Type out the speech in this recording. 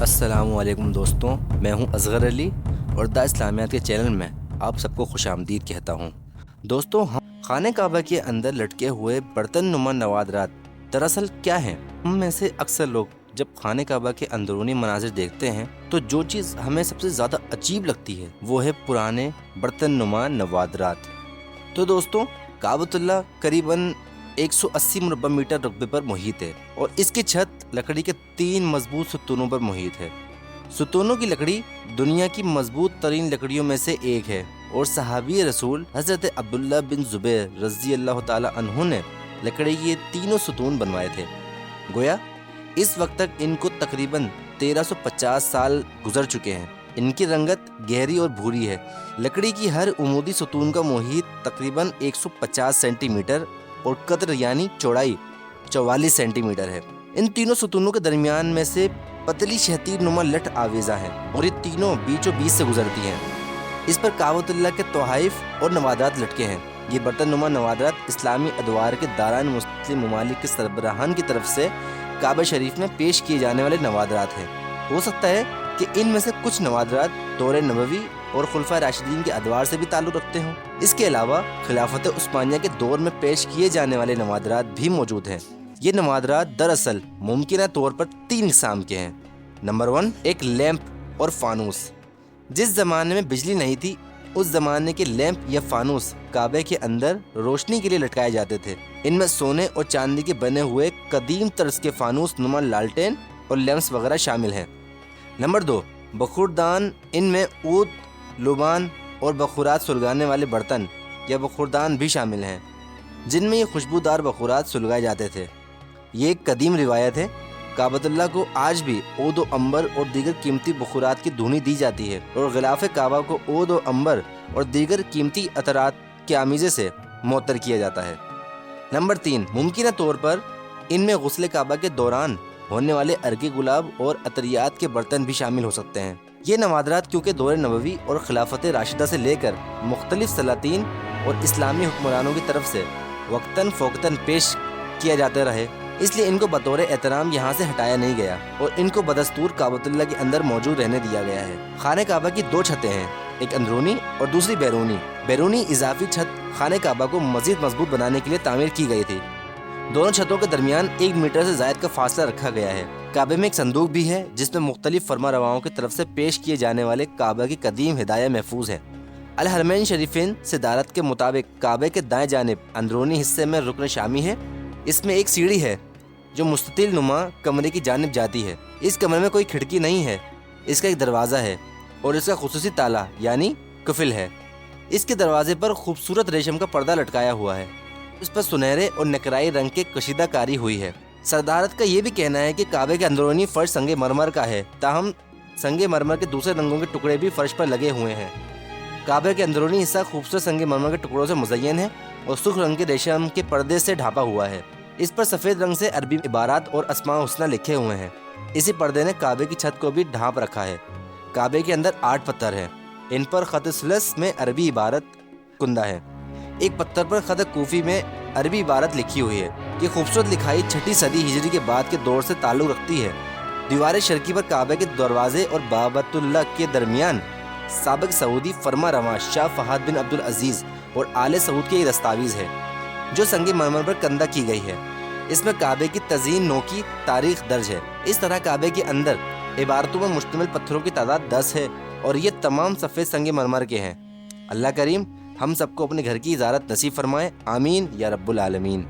السلام علیکم دوستوں، میں ہوں اصغر علی اور دا اسلامیات کے چینل میں آپ سب کو خوش آمدید کہتا ہوں۔ دوستوں، ہم خانہ کعبہ کے اندر لٹکے ہوئے برتن نما نوادرات دراصل کیا ہیں؟ ہم میں سے اکثر لوگ جب خانہ کعبہ کے اندرونی مناظر دیکھتے ہیں تو جو چیز ہمیں سب سے زیادہ عجیب لگتی ہے وہ ہے پرانے برتن نما نوادرات۔ تو دوستوں، کعبۃ اللہ قریباً 180 مربع میٹر رقبے پر محیط ہے اور اس کی چھت لکڑی کے 3 مضبوط ستونوں پر محیط ہے۔ ستونوں کی لکڑی دنیا کی مضبوط ترین لکڑیوں میں سے ایک ہے اور صحابی رسول حضرت عبداللہ بن زبیر رضی اللہ تعالی عنہ نے لکڑی کے تینوں ستون بنوائے تھے۔ گویا اس وقت تک ان کو تقریباً 1350 سال گزر چکے ہیں۔ ان کی رنگت گہری اور بھوری ہے۔ لکڑی کی ہر عمودی ستون کا محیط تقریباً 150 سینٹی میٹر اور قطر یعنی چوڑائی 44 سینٹی میٹر ہے۔ ان تینوں ستونوں کے درمیان میں سے پتلی شہتیر نما لٹ آویزہ ہے اور یہ تینوں بیچوں بیچ سے گزرتی ہیں۔ اس پر کعبۃ اللہ کے تحائف اور نوادرات لٹکے ہیں۔ یہ برتن نما نوادرات اسلامی ادوار کے داران مسلم ممالک کے سربراہان کی طرف سے کعبہ شریف میں پیش کیے جانے والے نوادرات ہیں۔ ہو سکتا ہے کہ ان میں سے کچھ نوادرات دور نبوی اور خلفائے راشدین کے ادوار سے بھی تعلق رکھتے ہوں۔ اس کے علاوہ خلافت عثمانیہ کے دور میں پیش کیے جانے والے نوادرات بھی موجود ہیں۔ یہ نوادرات دراصل ممکنہ طور پر 3 اقسام کے ہیں۔ نمبر 1، ایک لیمپ اور فانوس۔ جس زمانے میں بجلی نہیں تھی اس زمانے کے لیمپ یا فانوس کعبے کے اندر روشنی کے لیے لٹکائے جاتے تھے۔ ان میں سونے اور چاندی کے بنے ہوئے قدیم طرز کے فانوس نما لالٹین اور لیمپس وغیرہ شامل ہیں۔ نمبر 2، بخوردان۔ ان میں عود، لبان اور بخورات سلگانے والے برتن یا بخوردان بھی شامل ہیں، جن میں یہ خوشبودار بخورات سلگائے جاتے تھے۔ یہ ایک قدیم روایت ہے۔ کعبۃ اللہ کو آج بھی عود و عنبر اور دیگر قیمتی بخورات کی دھونی دی جاتی ہے اور غلاف کعبہ کو عود و عنبر اور دیگر قیمتی عطرات کے آمیزے سے معطر کیا جاتا ہے۔ نمبر 3، ممکنہ طور پر ان میں غسل کعبہ کے دوران ہونے والے عرقی گلاب اور عطریات کے برتن بھی شامل ہو سکتے ہیں۔ یہ نوادرات کیونکہ دور نبوی اور خلافت راشدہ سے لے کر مختلف سلاطین اور اسلامی حکمرانوں کی طرف سے وقتاً فوقتاً پیش کیا جاتے رہے، اس لیے ان کو بطور احترام یہاں سے ہٹایا نہیں گیا اور ان کو بدستور کعبۃ اللہ کے اندر موجود رہنے دیا گیا ہے۔ خانہ کعبہ کی 2 چھتیں ہیں، ایک اندرونی اور دوسری بیرونی۔ بیرونی اضافی چھت خانہ کعبہ کو مزید مضبوط بنانے کے لیے تعمیر کی گئی تھی۔ دونوں چھتوں کے درمیان 1 میٹر سے زائد کا فاصلہ رکھا گیا ہے۔ کعبے میں ایک صندوق بھی ہے جس میں مختلف فرما رواؤں کی طرف سے پیش کیے جانے والے کعبہ کی قدیم ہدایہ محفوظ ہے۔ الحرمین شریفین صدارت کے مطابق کعبے کے دائیں جانب اندرونی حصے میں رکن شامی ہے۔ اس میں ایک سیڑھی ہے جو مستطیل نما کمرے کی جانب جاتی ہے۔ اس کمرے میں کوئی کھڑکی نہیں ہے، اس کا ایک دروازہ ہے اور اس کا خصوصی تالا یعنی قفل ہے۔ اس کے دروازے پر خوبصورت ریشم کا پردہ لٹکایا ہوا ہے، اس پر سنہرے اور نقرائی رنگ کے کشیدہ کاری ہوئی ہے۔ صدارت کا یہ بھی کہنا ہے کہ کعبے کے اندرونی فرش سنگ مرمر کا ہے، تاہم سنگ مرمر کے دوسرے رنگوں کے ٹکڑے بھی فرش پر لگے ہوئے ہیں۔ کعبے کے اندرونی حصہ خوبصورت سنگ مرمر کے ٹکڑوں سے مزین ہے اور سرخ رنگ کے ریشم کے پردے سے ڈھانپا ہوا ہے۔ اس پر سفید رنگ سے عربی عبارات اور اسماء الحسنی لکھے ہوئے ہیں۔ اسی پردے نے کعبے کی چھت کو بھی ڈھانپ رکھا ہے۔ کعبے کے اندر 8 پتھر ہیں، ان پر خط ثلث میں عربی عبارت کندہ ہے۔ ایک پتھر پر خط کوفی میں عربی عبارت لکھی ہوئی ہے۔ یہ خوبصورت لکھائی 6 صدی ہجری کے بعد کے دور سے تعلق رکھتی ہے۔ دیوار شرقی پر کعبے کے دروازے اور بابۃ اللہ کے درمیان سابق سعودی فرما رواں شاہ فہد بن عبدالعزیز اور آل سعود کی دستاویز ہے جو سنگ مرمر پر کندہ کی گئی ہے۔ اس میں کعبے کی تزئین نو کی تاریخ درج ہے۔ اس طرح کعبے کے اندر عبارتوں میں مشتمل پتھروں کی تعداد 10 ہے اور یہ تمام سفید سنگ مرمر کے ہیں۔ اللہ کریم ہم سب کو اپنے گھر کی زیارت نصیب فرمائے، آمین یا رب العالمین۔